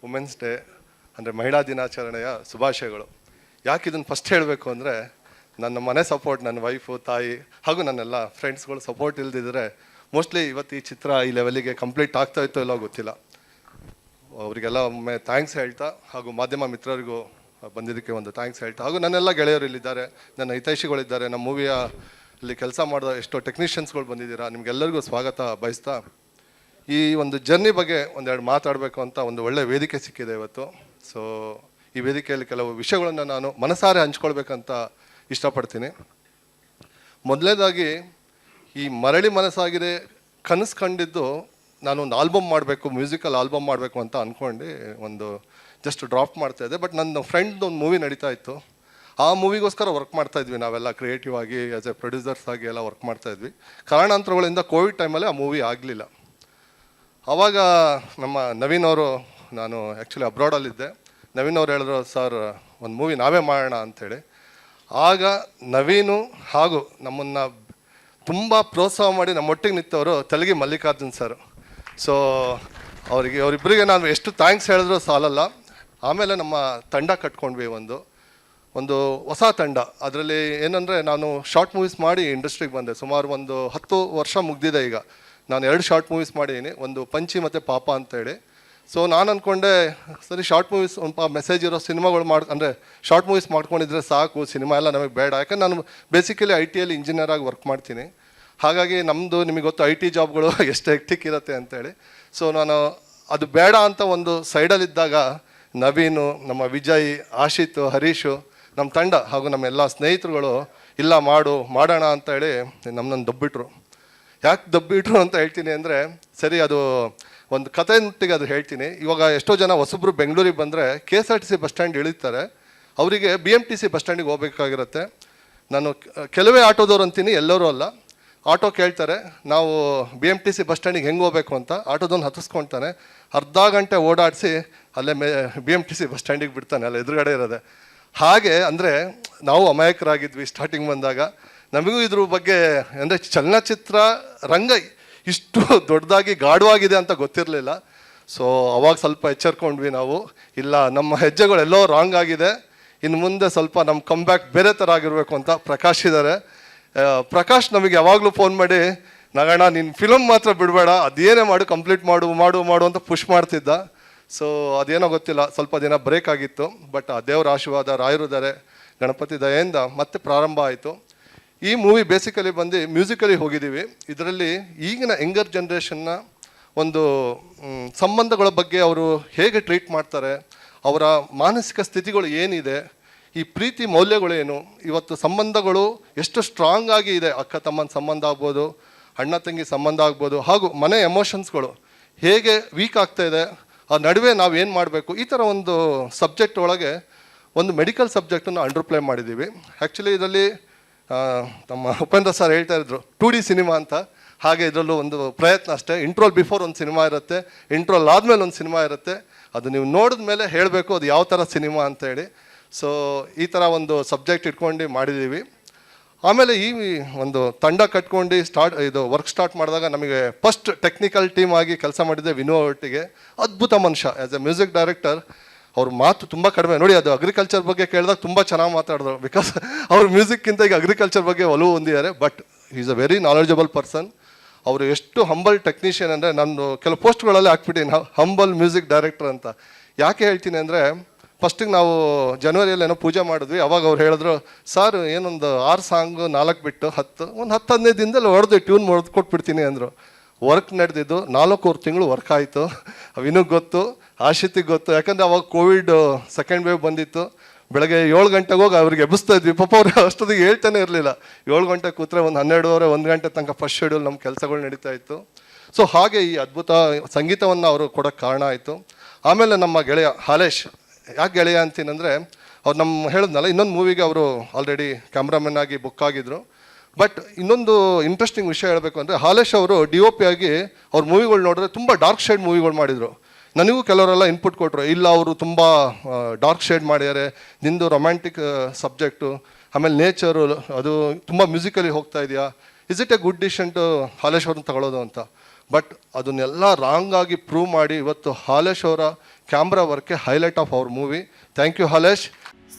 Women's day ಅಂದರೆ ಮಹಿಳಾ ದಿನಾಚರಣೆಯ ಶುಭಾಶಯಗಳು. ಯಾಕೆ ಇದನ್ನು ಫಸ್ಟ್ ಹೇಳಬೇಕು ಅಂದರೆ, ನನ್ನ ಮನೆ ಸಪೋರ್ಟ್, ನನ್ನ ವೈಫು, ತಾಯಿ ಹಾಗೂ ನನ್ನೆಲ್ಲ ಫ್ರೆಂಡ್ಸ್ಗಳು ಸಪೋರ್ಟ್ ಇಲ್ದಿದ್ರೆ ಮೋಸ್ಟ್ಲಿ ಇವತ್ತು ಈ ಚಿತ್ರ ಈ ಲೆವೆಲಿಗೆ ಕಂಪ್ಲೀಟ್ ಆಗ್ತಾ ಇತ್ತೋ ಇಲ್ಲೋ ಗೊತ್ತಿಲ್ಲ. ಅವರಿಗೆಲ್ಲ ಒಮ್ಮೆ ಥ್ಯಾಂಕ್ಸ್ ಹೇಳ್ತಾ, ಹಾಗೂ ಮಾಧ್ಯಮ ಮಿತ್ರರಿಗೂ ಬಂದಿದ್ದಕ್ಕೆ ಒಂದು ಥ್ಯಾಂಕ್ಸ್ ಹೇಳ್ತಾ, ಹಾಗೂ ನನ್ನೆಲ್ಲ ಗೆಳೆಯರು ಇಲ್ಲಿದ್ದಾರೆ, ನನ್ನ ಹಿತೈಷಿಗಳಿದ್ದಾರೆ, ನಮ್ಮ ಮೂವಿಯ ಇಲ್ಲಿ ಕೆಲಸ ಮಾಡಿದ ಎಷ್ಟೋ ಟೆಕ್ನಿಷಿಯನ್ಸ್ಗಳು ಬಂದಿದ್ದೀರಾ, ನಿಮಗೆಲ್ಲರಿಗೂ ಸ್ವಾಗತ ಬಯಸ್ತಾ ಈ ಒಂದು ಜರ್ನಿ ಬಗ್ಗೆ ಒಂದೆರಡು ಮಾತಾಡಬೇಕು ಅಂತ ಒಂದು ಒಳ್ಳೆಯ ವೇದಿಕೆ ಸಿಕ್ಕಿದೆ ಇವತ್ತು. ಸೊ ಈ ವೇದಿಕೆಯಲ್ಲಿ ಕೆಲವು ವಿಷಯಗಳನ್ನು ನಾನು ಮನಸಾರೆ ಹಂಚ್ಕೊಳ್ಬೇಕಂತ ಇಷ್ಟಪಡ್ತೀನಿ. ಮೊದಲನೇದಾಗಿ ಈ ಮರಳಿ ಮನಸ್ಸಾಗಿದೆ ಕನಸು ಕಂಡಿದ್ದು ನಾನು ಒಂದು ಆಲ್ಬಮ್ ಮಾಡಬೇಕು, ಮ್ಯೂಸಿಕಲ್ ಆಲ್ಬಮ್ ಮಾಡಬೇಕು ಅಂತ ಅಂದ್ಕೊಂಡು ಒಂದು ಜಸ್ಟ್ ಡ್ರಾಪ್ ಮಾಡ್ತಾಯಿದ್ದೆ. ಬಟ್ ನನ್ನ ಫ್ರೆಂಡ್ದು ಒಂದು ಮೂವಿ ನಡೀತಾ ಇತ್ತು. ಆ ಮೂವಿಗೋಸ್ಕರ ವರ್ಕ್ ಮಾಡ್ತಾಯಿದ್ವಿ ನಾವೆಲ್ಲ ಕ್ರಿಯೇಟಿವ್ ಆಗಿ, ಆ್ಯಸ್ ಎ ಪ್ರೊಡ್ಯೂಸರ್ಸ್ ಆಗಿ ಎಲ್ಲ ವರ್ಕ್ ಮಾಡ್ತಾಯಿದ್ವಿ. ಕಾರಣಾಂತರಗಳಿಂದ ಕೋವಿಡ್ ಟೈಮಲ್ಲಿ ಆ ಮೂವಿ ಆಗಲಿಲ್ಲ. ಆವಾಗ ನಮ್ಮ ನವೀನ್ ಅವರು, ನಾನು ಆ್ಯಕ್ಚುಲಿ ಅಬ್ರಾಡಲ್ಲಿದ್ದೆ, ನವೀನ್ ಅವ್ರು ಹೇಳಿದ್ರು, ಸರ್ ಒಂದು ಮೂವಿ ನಾವೇ ಮಾಡೋಣ ಅಂಥೇಳಿ. ಆಗ ನವೀನು ಹಾಗೂ ನಮ್ಮನ್ನು ತುಂಬ ಪ್ರೋತ್ಸಾಹ ಮಾಡಿ ನಮ್ಮೊಟ್ಟಿಗೆ ನಿಂತವರು ತೆಲಗಿ ಮಲ್ಲಿಕಾರ್ಜುನ್ ಸರ್. ಸೊ ಅವರಿಬ್ಬರಿಗೆ ನಾನು ಎಷ್ಟು ಥ್ಯಾಂಕ್ಸ್ ಹೇಳಿದ್ರು ಸಾಲಲ್ಲ. ಆಮೇಲೆ ನಮ್ಮ ತಂಡ ಕಟ್ಕೊಂಡ್ವಿ, ಒಂದು ಹೊಸ ತಂಡ. ಅದರಲ್ಲಿ ಏನಂದರೆ, ನಾನು ಶಾರ್ಟ್ ಮೂವೀಸ್ ಮಾಡಿ ಇಂಡಸ್ಟ್ರಿಗೆ ಬಂದೆ. ಸುಮಾರು ಒಂದು 10 ವರ್ಷ ಮುಗ್ದಿದೆ ಈಗ. ನಾನು 2 ಶಾರ್ಟ್ ಮೂವೀಸ್ ಮಾಡಿದ್ದೀನಿ, ಒಂದು ಪಂಚಿ ಮತ್ತು ಪಾಪ ಅಂತೇಳಿ. ಸೊ ನಾನು ಅಂದ್ಕೊಂಡೆ, ಸರಿ ಶಾರ್ಟ್ ಮೂವೀಸ್ ಸ್ವಲ್ಪ ಮೆಸೇಜ್ ಇರೋ ಸಿನಿಮಾಗಳು ಅಂದರೆ ಶಾರ್ಟ್ ಮೂವೀಸ್ ಮಾಡ್ಕೊಂಡಿದ್ರೆ ಸಾಕು, ಸಿನಿಮಾ ಎಲ್ಲ ನಮಗೆ ಬೇಡ. ಯಾಕಂದ್ರೆ ನಾನು ಬೇಸಿಕಲಿ IT ಇಂಜಿನಿಯರ್ ಆಗಿ ವರ್ಕ್ ಮಾಡ್ತೀನಿ. ಹಾಗಾಗಿ ನಮ್ಮದು ನಿಮಗೆ ಗೊತ್ತು IT ಜಾಬ್ಗಳು ಎಷ್ಟು ಹೆಕ್ಟಿಕ್ ಇರುತ್ತೆ ಅಂತೇಳಿ. ಸೊ ನಾನು ಅದು ಬೇಡ ಅಂತ ಒಂದು ಸೈಡಲ್ಲಿದ್ದಾಗ ನವೀನು, ನಮ್ಮ ವಿಜಯ್, ಆಶಿತ್, ಹರೀಶು, ನಮ್ಮ ತಂಡ ಹಾಗೂ ನಮ್ಮ ಎಲ್ಲ ಸ್ನೇಹಿತರುಗಳು ಇಲ್ಲ ಮಾಡೋಣ ಅಂತೇಳಿ ನಮ್ಮನ್ನು ದಬ್ಬಿಟ್ರು. ಯಾಕೆ ದಬ್ಬಿಟ್ರು ಅಂತ ಹೇಳ್ತೀನಿ ಅಂದರೆ, ಸರಿ ಅದು ಒಂದು ಕಥೆನೊಟ್ಟಿಗೆ ಅದು ಹೇಳ್ತೀನಿ. ಇವಾಗ ಎಷ್ಟೋ ಜನ ಹೊಸಬ್ರು ಬೆಂಗಳೂರಿಗೆ ಬಂದರೆ KSRTC ಬಸ್ ಸ್ಟ್ಯಾಂಡ್ ಇಳಿತಾರೆ, ಅವರಿಗೆ BMTC ಬಸ್ ಸ್ಟ್ಯಾಂಡಿಗೆ ಹೋಗ್ಬೇಕಾಗಿರುತ್ತೆ. ನಾನು ಕೆಲವೇ ಆಟೋದವ್ರು ಅಂತೀನಿ, ಎಲ್ಲರೂ ಅಲ್ಲ. ಆಟೋ ಕೇಳ್ತಾರೆ, ನಾವು BMTC ಬಸ್ ಸ್ಟ್ಯಾಂಡಿಗೆ ಹೆಂಗೆ ಹೋಗ್ಬೇಕು ಅಂತ. ಆಟೋದವ್ನು ಹತ್ತಿಸ್ಕೊಳ್ತಾನೆ, ಅರ್ಧ ಗಂಟೆ ಓಡಾಡಿಸಿ ಅಲ್ಲೇ BMTC ಬಸ್ ಸ್ಟ್ಯಾಂಡಿಗೆ ಬಿಡ್ತಾನೆ, ಅಲ್ಲ ಎದುರುಗಡೆ ಇರೋದೆ. ಹಾಗೆ ಅಂದರೆ ನಾವು ಅಮಾಯಕರಾಗಿದ್ವಿ ಸ್ಟಾರ್ಟಿಂಗ್ ಬಂದಾಗ. ನಮಗೂ ಇದ್ರ ಬಗ್ಗೆ ಅಂದರೆ ಚಲನಚಿತ್ರ ರಂಗ ಇಷ್ಟು ದೊಡ್ಡದಾಗಿ ಗಾಢವಾಗಿದೆ ಅಂತ ಗೊತ್ತಿರಲಿಲ್ಲ. ಸೊ ಅವಾಗ ಸ್ವಲ್ಪ ಎಚ್ಚರ್ಕೊಂಡ್ವಿ ನಾವು, ಇಲ್ಲ ನಮ್ಮ ಹೆಜ್ಜೆಗಳೆಲ್ಲೋ ರಾಂಗ್ ಆಗಿದೆ, ಇನ್ನು ಮುಂದೆ ಸ್ವಲ್ಪ ನಮ್ಮ ಕಮ್ಬ್ಯಾಕ್ ಬೇರೆ ಥರ ಆಗಿರಬೇಕು ಅಂತ. ಪ್ರಕಾಶ್ ಇದ್ದಾರೆ, ಪ್ರಕಾಶ್ ನಮಗೆ ಯಾವಾಗಲೂ ಫೋನ್ ಮಾಡಿ, ನಗಣ್ಣ ನಿನ್ನ ಫಿಲಮ್ ಮಾತ್ರ ಬಿಡಬೇಡ, ಅದೇನೇ ಮಾಡು ಕಂಪ್ಲೀಟ್ ಮಾಡು ಅಂತ ಪುಷ್ ಮಾಡ್ತಿದ್ದ. ಸೊ ಅದೇನೋ ಗೊತ್ತಿಲ್ಲ, ಸ್ವಲ್ಪ ದಿನ ಬ್ರೇಕ್ ಆಗಿತ್ತು. ಬಟ್ ಆ ದೇವರ ಆಶೀರ್ವಾದ, ರಾಯರಿದ್ದಾರೆ, ಗಣಪತಿ ದಯೆಯಿಂದ ಮತ್ತೆ ಪ್ರಾರಂಭ ಆಯಿತು. ಈ ಮೂವಿ ಬೇಸಿಕಲಿ ಬಂದು ಮ್ಯೂಸಿಕಲಿ ಹೋಗಿದ್ದೀವಿ. ಇದರಲ್ಲಿ ಈಗಿನ ಯಂಗರ್ ಜನ್ರೇಷನ್ನ ಒಂದು ಸಂಬಂಧಗಳ ಬಗ್ಗೆ ಅವರು ಹೇಗೆ ಟ್ರೀಟ್ ಮಾಡ್ತಾರೆ, ಅವರ ಮಾನಸಿಕ ಸ್ಥಿತಿಗಳು ಏನಿದೆ, ಈ ಪ್ರೀತಿ ಮೌಲ್ಯಗಳೇನು, ಇವತ್ತು ಸಂಬಂಧಗಳು ಎಷ್ಟು ಸ್ಟ್ರಾಂಗ್ ಆಗಿ ಇದೆ, ಅಕ್ಕ ತಮ್ಮನ ಸಂಬಂಧ ಆಗ್ಬೋದು, ಅಣ್ಣ ತಂಗಿ ಸಂಬಂಧ ಆಗ್ಬೋದು, ಹಾಗೂ ಮನೆ ಎಮೋಷನ್ಸ್ಗಳು ಹೇಗೆ ವೀಕ್ ಆಗ್ತಾ ಇದೆ, ಆ ನಡುವೆ ನಾವು ಏನು ಮಾಡಬೇಕು, ಈ ಥರ ಒಂದು ಸಬ್ಜೆಕ್ಟ್ ಒಳಗೆ ಒಂದು ಮೆಡಿಕಲ್ ಸಬ್ಜೆಕ್ಟನ್ನು ಅಂಡರ್ಪ್ಲೇ ಮಾಡಿದ್ದೀವಿ. ಆ್ಯಕ್ಚುಲಿ ಇದರಲ್ಲಿ ನಮ್ಮ ಉಪೇಂದ್ರ ಸರ್ ಹೇಳ್ತಾ ಇದ್ರು 2D ಸಿನಿಮಾ ಅಂತ. ಹಾಗೆ ಇದರಲ್ಲೂ ಒಂದು ಪ್ರಯತ್ನ ಅಷ್ಟೇ. ಇಂಟ್ರೋಲ್ ಬಿಫೋರ್ ಒಂದು ಸಿನಿಮಾ ಇರುತ್ತೆ, ಇಂಟ್ರೋಲ್ ಆದಮೇಲೆ ಒಂದು ಸಿನಿಮಾ ಇರುತ್ತೆ. ಅದು ನೀವು ನೋಡಿದ ಮೇಲೆ ಹೇಳಬೇಕು ಅದು ಯಾವ ಥರ ಸಿನಿಮಾ ಅಂತೇಳಿ. ಸೊ ಈ ಥರ ಒಂದು ಸಬ್ಜೆಕ್ಟ್ ಇಟ್ಕೊಂಡು ಮಾಡಿದ್ದೀವಿ. ಆಮೇಲೆ ಈ ಒಂದು ತಂಡ ಕಟ್ಕೊಂಡು ಇದು ವರ್ಕ್ ಸ್ಟಾರ್ಟ್ ಮಾಡಿದಾಗ ನಮಗೆ ಫಸ್ಟ್ ಟೆಕ್ನಿಕಲ್ ಟೀಮ್ ಆಗಿ ಕೆಲಸ ಮಾಡಿದ್ದೆ ವಿನೋ ಒಟ್ಟಿಗೆ. ಅದ್ಭುತ ಮನುಷ್ಯ, ಆ್ಯಸ್ ಎ ಮ್ಯೂಸಿಕ್ ಡೈರೆಕ್ಟರ್. ಅವ್ರ ಮಾತು ತುಂಬ ಕಡಿಮೆ ನೋಡಿ. ಅದು ಅಗ್ರಿಕಲ್ಚರ್ ಬಗ್ಗೆ ಕೇಳಿದಾಗ ತುಂಬ ಚೆನ್ನಾಗಿ ಮಾತಾಡಿದ್ರು, ಬಿಕಾಸ್ ಅವ್ರ ಮ್ಯೂಸಿಕ್ಕಿಂತ ಈಗ ಅಗ್ರಿಕಲ್ಚರ್ ಬಗ್ಗೆ ಒಲವು ಹೊಂದಿದ್ದಾರೆ. But is a very knowledgeable person. ಅವರು ಎಷ್ಟು ಹಂಬಲ್ ಟೆಕ್ನಿಷಿಯನ್ ಅಂದರೆ, ನಾನು ಕೆಲವು ಪೋಸ್ಟ್ಗಳಲ್ಲಿ ಹಾಕ್ಬಿಟ್ಟಿನಿ ಹಂಬಲ್ ಮ್ಯೂಸಿಕ್ ಡೈರೆಕ್ಟರ್ ಅಂತ. ಯಾಕೆ ಹೇಳ್ತೀನಿ ಅಂದರೆ, ಫಸ್ಟಿಗೆ ನಾವು ಜನವರಿಯಲ್ಲಿ ಏನೋ ಪೂಜೆ ಮಾಡಿದ್ವಿ. ಅವಾಗ ಅವ್ರು ಹೇಳಿದ್ರು, ಸರ್ ಏನೊಂದು 6 ಸಾಂಗು 4 ಬಿಟ್ಟು 10-15 ದಿನದಲ್ಲಿ ಹೊಡೆದು ಟ್ಯೂನ್ ಕೊಟ್ಬಿಡ್ತೀನಿ ಅಂದರು. ವರ್ಕ್ ನಡೆದಿದ್ದು 4 ತಿಂಗಳು ವರ್ಕ್ ಆಯಿತು. ವಿನುಗೆ ಗೊತ್ತು, ಆಶಿತಿಗೆ ಗೊತ್ತು, ಯಾಕಂದರೆ ಅವಾಗ ಕೋವಿಡ್ ಸೆಕೆಂಡ್ ವೇವ್ ಬಂದಿತ್ತು. ಬೆಳಗ್ಗೆ 7 ಗಂಟೆಗೆ ಹೋಗಿ ಅವ್ರಿಗೆ ಎಬ್ಬಿಸ್ತಾ ಇದ್ವಿ. ಪಾಪ ಅವ್ರು ಅಷ್ಟೊತ್ತಿಗೆ ಹೇಳ್ತಾನೆ ಇರಲಿಲ್ಲ. 7 ಗಂಟೆ ಕೂತ್ರೆ ಒಂದು 12:30 1 ಗಂಟೆ ತನಕ ಫಸ್ಟ್ ಶೆಡ್ಯೂಲ್ ನಮ್ಮ ಕೆಲಸಗಳು ನಡೀತಾ ಇತ್ತು. ಸೊ ಹಾಗೆ ಈ ಅದ್ಭುತ ಸಂಗೀತವನ್ನು ಅವರು ಕೊಡೋಕ್ಕೆ ಕಾರಣ ಆಯಿತು. ಆಮೇಲೆ ನಮ್ಮ ಗೆಳೆಯ ಹಾಲೇಶ್. ಯಾಕೆ ಗೆಳೆಯ ಅಂತೀನಂದರೆ, ಅವ್ರು ಹೇಳಿದ್ನಲ್ಲ, ಇನ್ನೊಂದು ಮೂವಿಗೆ ಅವರು ಆಲ್ರೆಡಿ ಕ್ಯಾಮ್ರಾಮನ್ ಆಗಿ ಬುಕ್ ಆಗಿದ್ರು. ಬಟ್ ಇನ್ನೊಂದು ಇಂಟ್ರೆಸ್ಟಿಂಗ್ ವಿಷಯ ಹೇಳಬೇಕು ಅಂದರೆ, ಹಾಲೇಶ್ ಅವರು DOP ಆಗಿ ಅವ್ರ ಮೂವಿಗಳು ನೋಡಿದ್ರೆ ತುಂಬ ಡಾರ್ಕ್ ಶೇಡ್ ಮೂವಿಗಳು ಮಾಡಿದರು. ನನಗೂ ಕೆಲವರೆಲ್ಲ ಇನ್ಪುಟ್ ಕೊಟ್ಟರು, ಇಲ್ಲ ಅವರು ತುಂಬ ಡಾರ್ಕ್ ಶೇಡ್ ಮಾಡಿದ್ದಾರೆ, ನಿಂದು ರೊಮ್ಯಾಂಟಿಕ್ ಸಬ್ಜೆಕ್ಟು, ಆಮೇಲೆ ನೇಚರು, ಅದು ತುಂಬ ಮ್ಯೂಸಿಕಲಿ ಹೋಗ್ತಾ ಇದೆಯಾ, is it a good decision to Halesh ಅವ್ರನ್ನ ತಗೊಳ್ಳೋದು ಅಂತ. ಬಟ್ ಅದನ್ನೆಲ್ಲ ರಾಂಗ್ ಆಗಿ ಪ್ರೂವ್ ಮಾಡಿ ಇವತ್ತು ಹಾಲೇಶ್ ಅವರ ಕ್ಯಾಮ್ರಾ ವರ್ಕೆ highlight of our movie. Thank you Halesh.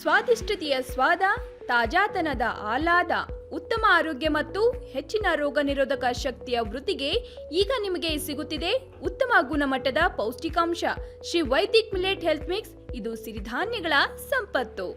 ಸ್ವಾದಿಷ್ಟತೆಯ ಸ್ವಾದ, ತಾಜಾತನದ ಆಹ್ಲಾದ, ಉತ್ತಮ ಆರೋಗ್ಯ ಮತ್ತು ಹೆಚ್ಚಿನ ರೋಗ ನಿರೋಧಕ ಶಕ್ತಿಯ ವೃದ್ಧಿಗೆ ಈಗ ನಿಮಗೆ ಸಿಗುತ್ತಿದೆ ಉತ್ತಮ ಗುಣಮಟ್ಟದ ಪೌಷ್ಟಿಕಾಂಶ. Shri Vaidik millet health mix, ಇದು ಸಿರಿಧಾನ್ಯಗಳ ಸಂಪತ್ತು.